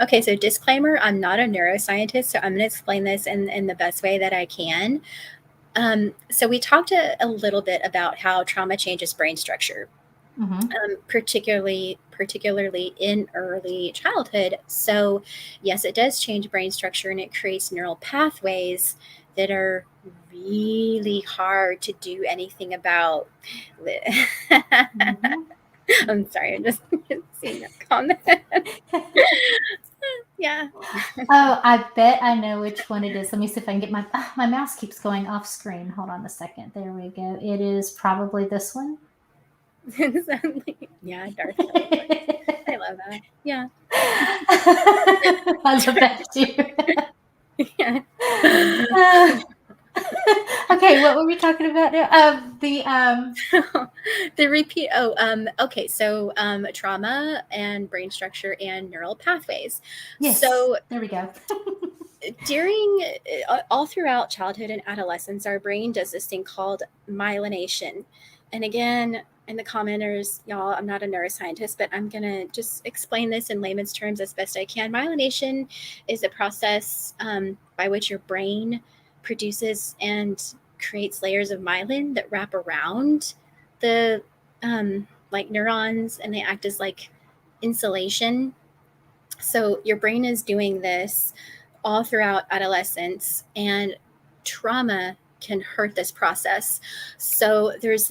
Okay, so disclaimer, I'm not a neuroscientist, so I'm going to explain this in the best way that I can. So we talked a little bit about how trauma changes brain structure, particularly in early childhood. So yes, it does change brain structure, and it creates neural pathways that are really hard to do anything about. I'm sorry, I'm just seeing that comment. Yeah. Oh, I bet I know which one it is. Let me see if I can get my mouse keeps going off screen. Hold on a second. There we go. It is probably this one. Yeah, Darth Vader. I love that. Yeah. I love that too. Yeah. Okay, what were we talking about now? The repeat. Okay. So, trauma and brain structure and neural pathways. Yes, So there we go. during all throughout childhood and adolescence, our brain does this thing called myelination. And again, in the commenters, y'all, I'm not a neuroscientist, but I'm going to just explain this in layman's terms as best I can. Myelination is a process by which your brain produces and creates layers of myelin that wrap around the like neurons, and they act as like insulation. So your brain is doing this all throughout adolescence, and trauma can hurt this process. So there's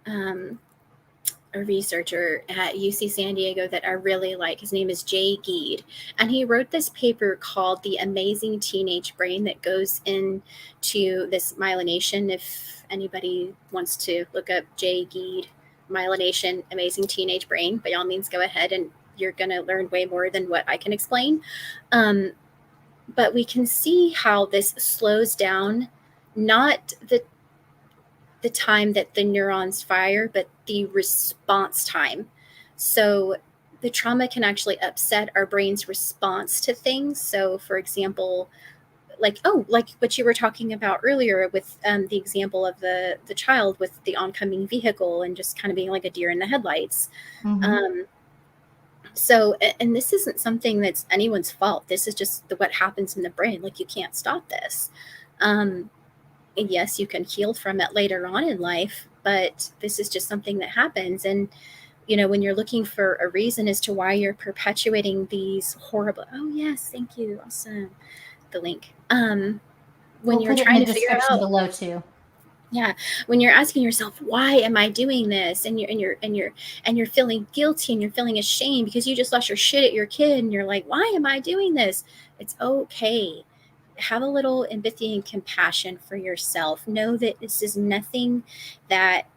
a researcher at UC San Diego that I really like. His name is Jay Geed, and he wrote this paper called "The Amazing Teenage Brain" that goes into this myelination. If anybody wants to look up Jay Geed, myelination, amazing teenage brain, by all means, go ahead, and you're going to learn way more than what I can explain. But we can see how this slows down, not the time that the neurons fire, but the response time. So the trauma can actually upset our brain's response to things. So, for example, like what you were talking about earlier with the example of the child with the oncoming vehicle and just kind of being like a deer in the headlights. So, and this isn't something that's anyone's fault. This is just what happens in the brain. Like, you can't stop this. And yes, you can heal from it later on in life, but this is just something that happens. And, when you're looking for a reason as to why you're perpetuating these horrible, oh yes, thank you. Awesome. The link. When we'll you're put it trying in the to figure description out below too. Yeah, when you're asking yourself, why am I doing this? And you're feeling guilty and you're feeling ashamed because you just lost your shit at your kid, and you're like, why am I doing this? It's okay. Have a little empathy and compassion for yourself. Know that this is nothing that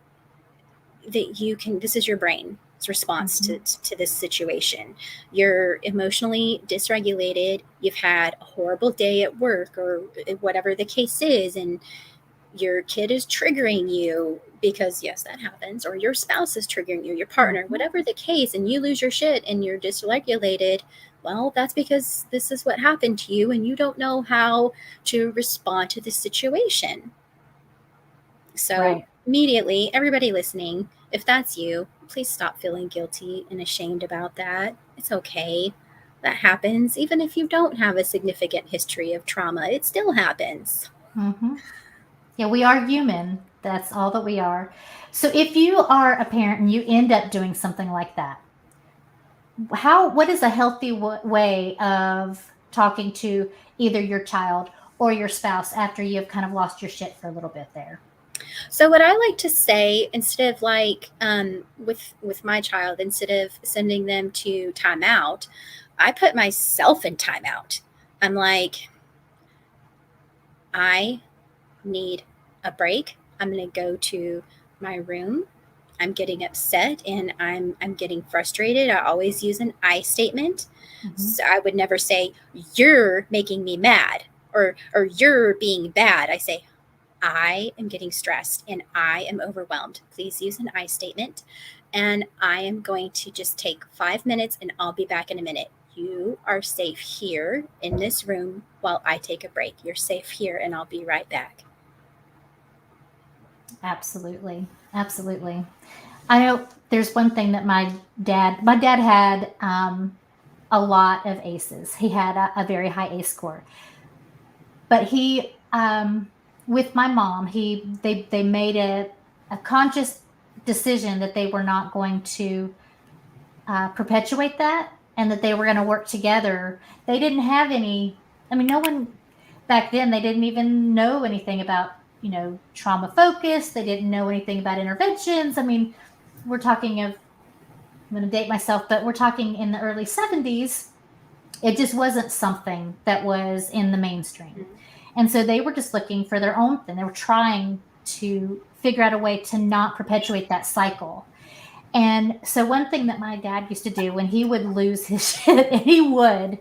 you can, this is your brain's response to this situation. You're emotionally dysregulated. You've had a horrible day at work or whatever the case is, and your kid is triggering you because yes, that happens, or your spouse is triggering you, your partner, whatever the case, and you lose your shit and you're dysregulated. Well, that's because this is what happened to you and you don't know how to respond to the situation. So immediately, everybody listening, if that's you, please stop feeling guilty and ashamed about that. It's okay. That happens. Even if you don't have a significant history of trauma, it still happens. Yeah, we are human. That's all that we are. So if you are a parent and you end up doing something like that, what is a healthy way of talking to either your child or your spouse after you've kind of lost your shit for a little bit there? So what I like to say, instead of like with my child, instead of sending them to timeout, I put myself in timeout. I'm like, I need a break. I'm going to go to my room. I'm getting upset and I'm getting frustrated. I always use an I statement. So I would never say, you're making me mad, or you're being bad. I say, I am getting stressed and I am overwhelmed. Please use an I statement. And I am going to just take 5 minutes and I'll be back in a minute. You are safe here in this room while I take a break. You're safe here and I'll be right back. Absolutely. Absolutely. I know there's one thing that my dad had a lot of aces. He had a very high ace score. But he, with my mom, they made a conscious decision that they were not going to perpetuate that, and that they were going to work together. They didn't have any, I mean, no one back then, they didn't even know anything about, trauma focus. They didn't know anything about interventions. I mean, we're talking of, I'm going to date myself, but we're talking in the early 70s. It just wasn't something that was in the mainstream. And so they were just looking for their own thing. They were trying to figure out a way to not perpetuate that cycle. And so one thing that my dad used to do when he would lose his shit, and he would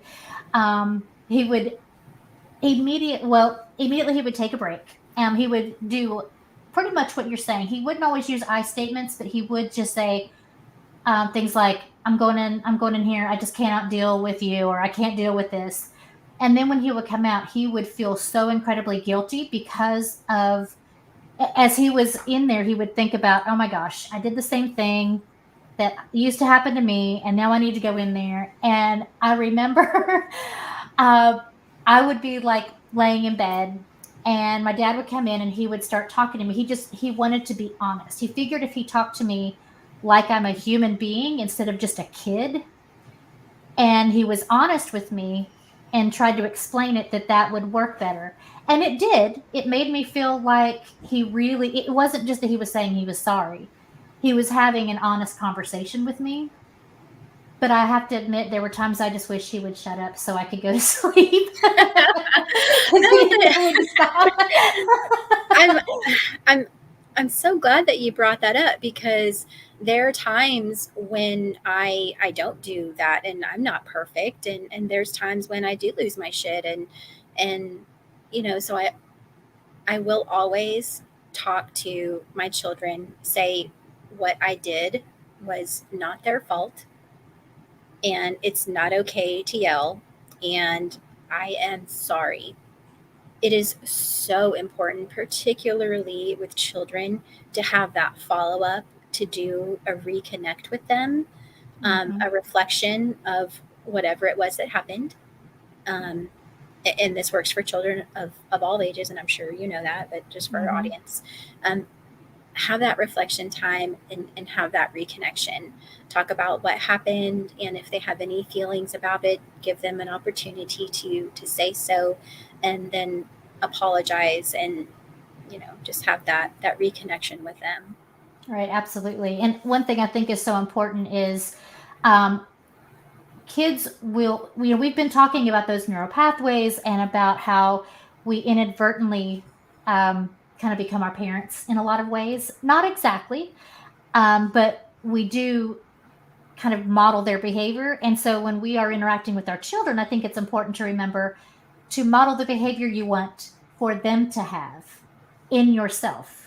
immediately he would take a break. He would do pretty much what you're saying. He wouldn't always use I statements, but he would just say things like, I'm going in here. I just cannot deal with you, or I can't deal with this. And then when he would come out, he would feel so incredibly guilty because of, as he was in there, he would think about, oh my gosh, I did the same thing that used to happen to me, and now I need to go in there. And I remember I would be like laying in bed, and my dad would come in and he would start talking to me. He wanted to be honest. He figured if he talked to me like I'm a human being instead of just a kid, and he was honest with me and tried to explain it, that would work better. And it did. It made me feel like it wasn't just that he was saying he was sorry. He was having an honest conversation with me. But I have to admit, there were times I just wish he would shut up so I could go to sleep. I'm so glad that you brought that up, because there are times when I don't do that, and I'm not perfect, and there's times when I do lose my shit, and so I will always talk to my children, say what I did was not their fault, and it's not okay to yell, and I am sorry. It is so important, particularly with children, to have that follow-up, to do a reconnect with them, a reflection of whatever it was that happened. And this works for children of all ages, and I'm sure you know that, but just for our audience, have that reflection time and have that reconnection. Talk about what happened, and if they have any feelings about it, give them an opportunity to say so, and then apologize, and just have that reconnection with them. Right, absolutely. And one thing I think is so important is kids will, we've been talking about those neural pathways and about how we inadvertently kind of become our parents in a lot of ways. Not exactly, but we do kind of model their behavior. And so when we are interacting with our children, I think it's important to remember to model the behavior you want for them to have in yourself.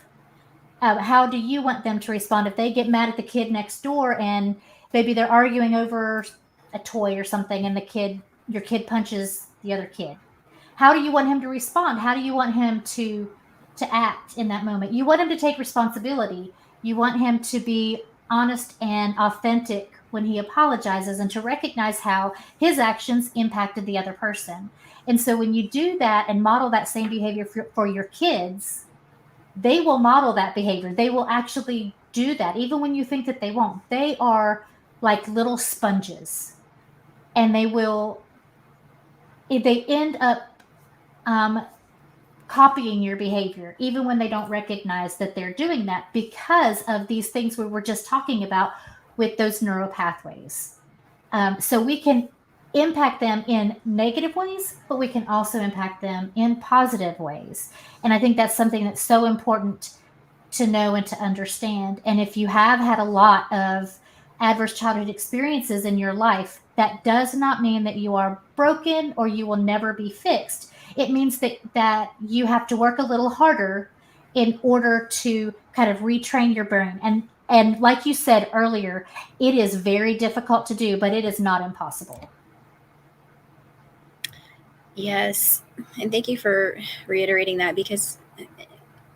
How do you want them to respond if they get mad at the kid next door and maybe they're arguing over a toy or something, and your kid punches the other kid? How do you want him to respond? How do you want him to act in that moment? You want him to take responsibility. You want him to be honest and authentic when he apologizes, and to recognize how his actions impacted the other person. And so when you do that and model that same behavior for your kids, they will model that behavior. They will actually do that, even when you think that they won't. They are like little sponges, and they end up copying your behavior, even when they don't recognize that they're doing that, because of these things we were just talking about with those neural pathways. So we can impact them in negative ways, but we can also impact them in positive ways. And I think that's something that's so important to know and to understand. And if you have had a lot of adverse childhood experiences in your life, that does not mean that you are broken or you will never be fixed. It means that you have to work a little harder in order to kind of retrain your brain. And like you said earlier, it is very difficult to do, but it is not impossible. Yes. And thank you for reiterating that, because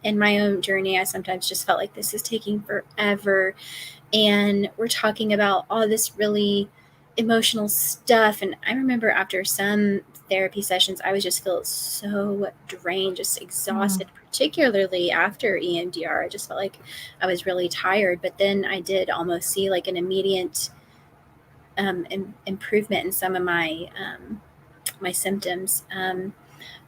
in my own journey, I sometimes just felt like this is taking forever. And we're talking about all this really emotional stuff. And I remember after some therapy sessions, I would just feel so drained, just exhausted, particularly after EMDR. I just felt like I was really tired. But then I did almost see like an immediate improvement in some of my symptoms.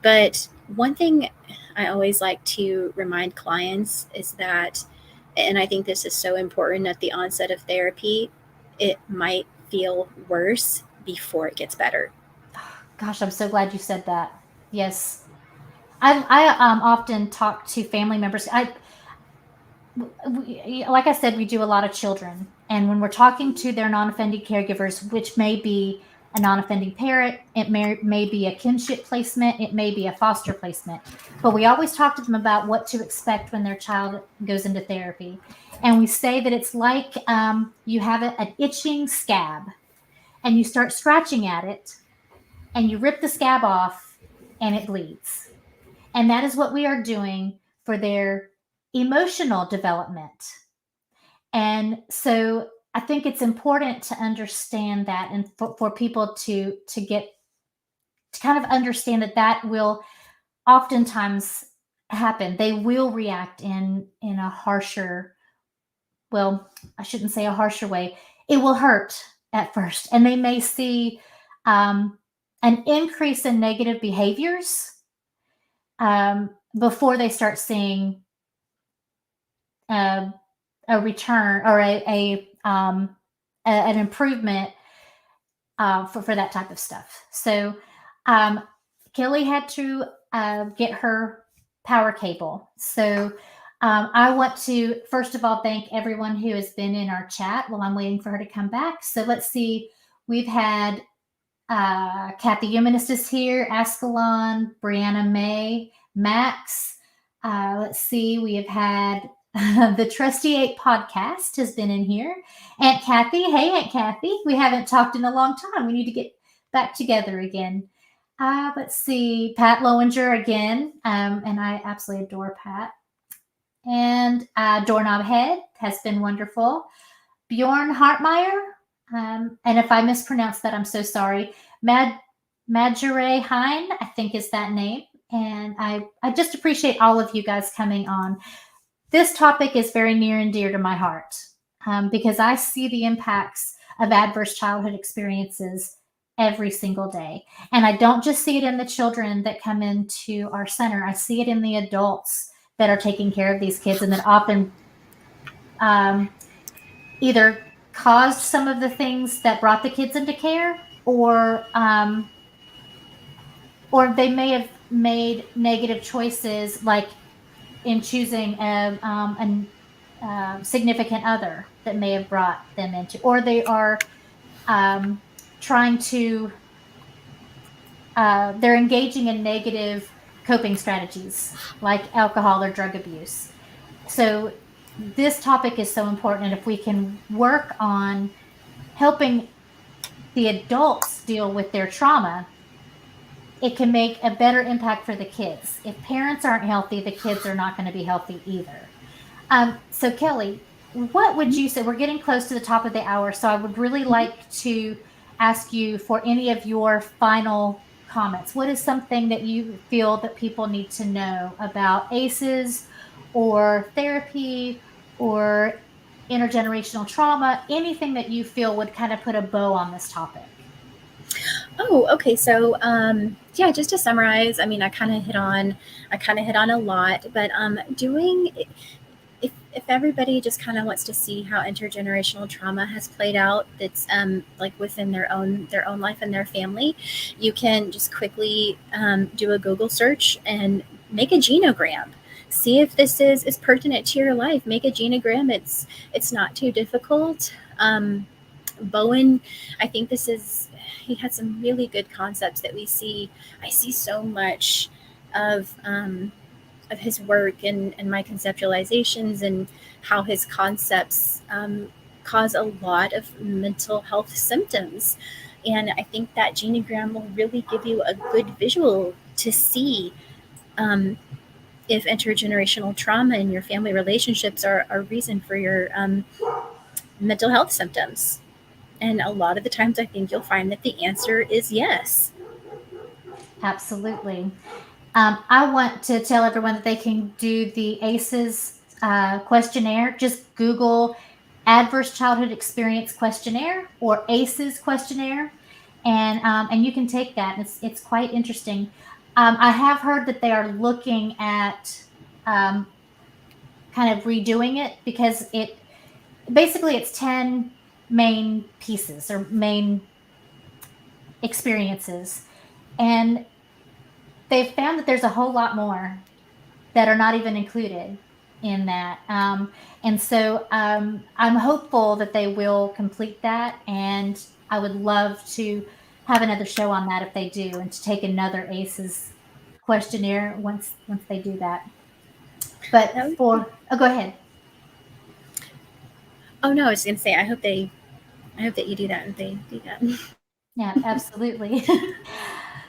But one thing I always like to remind clients is that, and I think this is so important at the onset of therapy, it might feel worse before it gets better. Gosh, I'm so glad you said that. Yes. I often talk to family members. Like I said, we do a lot of children. And when we're talking to their non-offending caregivers, which may be a non-offending parent, it may be a kinship placement, it may be a foster placement. But we always talk to them about what to expect when their child goes into therapy. And we say that it's like you have an itching scab, and you start scratching at it, and you rip the scab off, and it bleeds. And that is what we are doing for their emotional development. And so I think it's important to understand that, and for people to kind of understand that will oftentimes happen. They will react in a harsher, well, I shouldn't say a harsher way. It will hurt at first, and they may see an increase in negative behaviors before they start seeing a return or an improvement for that type of stuff. So Kelly had to get her power cable. So I want to, first of all, thank everyone who has been in our chat while I'm waiting for her to come back. So let's see. We've had Kathy Humanist is here, Ascalon, Brianna May, Max. Let's see. We have had the Trusty 8 podcast has been in here. Aunt Kathy. Hey, Aunt Kathy. We haven't talked in a long time. We need to get back together again. Let's see. Pat Lowinger again. And I absolutely adore Pat. And Doorknob Head has been wonderful. Bjorn Hartmeyer. And if I mispronounced that, I'm so sorry. Madjure Hein, I think is that name. And I just appreciate all of you guys coming on. This topic is very near and dear to my heart because I see the impacts of adverse childhood experiences every single day. And I don't just see it in the children that come into our center. I see it in the adults that are taking care of these kids and that often either caused some of the things that brought the kids into care, or they may have made negative choices, like in choosing a significant other that may have brought them into, or they are trying to, they're engaging in negative coping strategies like alcohol or drug abuse. So this topic is so important. And if we can work on helping the adults deal with their trauma, it can make a better impact for the kids. If parents aren't healthy, the kids are not going to be healthy either. So Kelly, what would you say? We're getting close to the top of the hour, so I would really like to ask you for any of your final comments. What is something that you feel that people need to know about ACEs or therapy or intergenerational trauma, anything that you feel would kind of put a bow on this topic? Oh, okay. So, yeah, just to summarize, I mean, I kind of hit on a lot, but doing if everybody just kind of wants to see how intergenerational trauma has played out, that's like within their own life and their family, you can just quickly do a Google search and make a genogram. See if this is pertinent to your life. Make a genogram. It's not too difficult. Bowen, I think he had some really good concepts that I see so much of his work and my conceptualizations and how his concepts cause a lot of mental health symptoms. And I think that genogram will really give you a good visual to see if intergenerational trauma in your family relationships are a reason for your mental health symptoms. And a lot of the times, I think you'll find that the answer is yes. Absolutely. I want to tell everyone that they can do the ACEs questionnaire. Just Google Adverse Childhood Experience Questionnaire or ACEs questionnaire, and you can take that. It's quite interesting. I have heard that they are looking at kind of redoing it because it's 10 main pieces or main experiences, and they've found that there's a whole lot more that are not even included in that. And so I'm hopeful that they will complete that, and I would love to have another show on that if they do, and to take another ACEs questionnaire once they do that. But go ahead. Oh no, I was going to say I hope that you do that and they do that. Yeah, absolutely.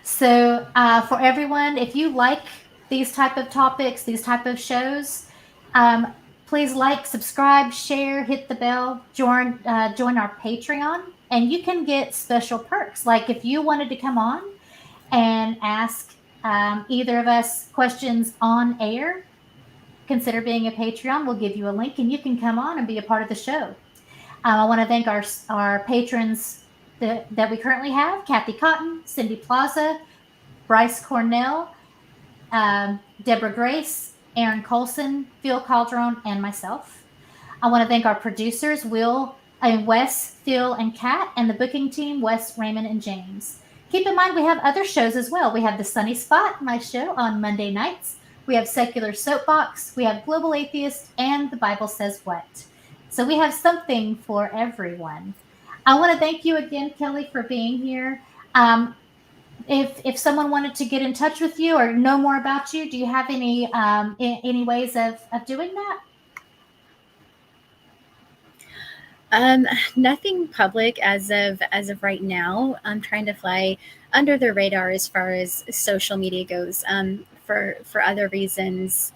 So for everyone, if you like these type of topics, these type of shows, please like, subscribe, share, hit the bell, join our Patreon, and you can get special perks. Like if you wanted to come on and ask either of us questions on air, consider being a Patreon. We'll give you a link and you can come on and be a part of the show. I want to thank our patrons that we currently have: Kathy Cotton, Cindy Plaza, Bryce Cornell, Deborah Grace, Aaron Coalson, Phil Calderone, and myself. I want to thank our producers, Wes, Phil, and Kat, and the booking team, Wes, Raymond, and James. Keep in mind we have other shows as well. We have The Sunny Spot, my show, on Monday nights. We have Secular Soapbox, we have Global Atheist, and The Bible Says What. So we have something for everyone. I want to thank you again, Kelly, for being here. If someone wanted to get in touch with you or know more about you, do you have any ways of doing that? Nothing public as of right now. I'm trying to fly under the radar as far as social media goes for other reasons.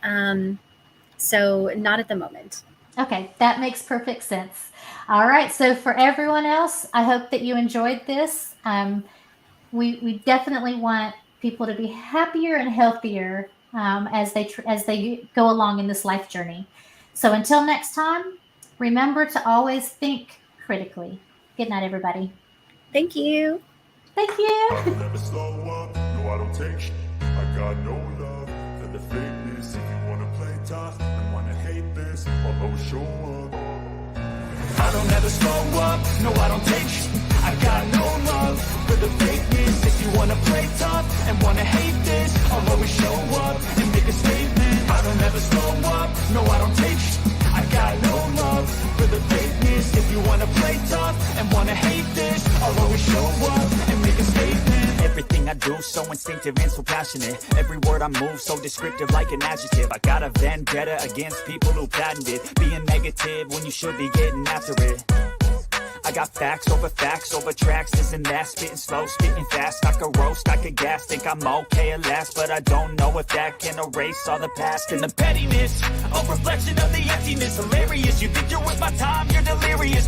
So not at the moment. Okay, that makes perfect sense. All right, so for everyone else, I hope that you enjoyed this. We definitely want people to be happier and healthier as they go along in this life journey. So until next time, remember to always think critically. Good night, everybody. Thank you. Thank you. I don't ever slow up, no I don't take sh**. I got no love for the fakeness. If you wanna play tough and wanna hate this, I'll always show up. I don't ever slow up, no I don't take sh**. I got no love for the fakeness. If you wanna play tough and wanna hate this, I'll always show up and make a statement. I don't ever slow up, no I don't take sh**. I got no love for the fakeness. If you wanna play tough and wanna hate this, I'll always show up and make a statement. Everything I do so instinctive and so passionate. Every word I move so descriptive like an adjective. I got a vendetta against people who patented being negative when you should be getting after it. I got facts over tracks, this and that, spitting slow, spitting fast. I could roast, I could gas, think I'm okay at last, but I don't know if that can erase all the past and the pettiness. A reflection of the emptiness, hilarious. You think you're worth my time, you're delirious.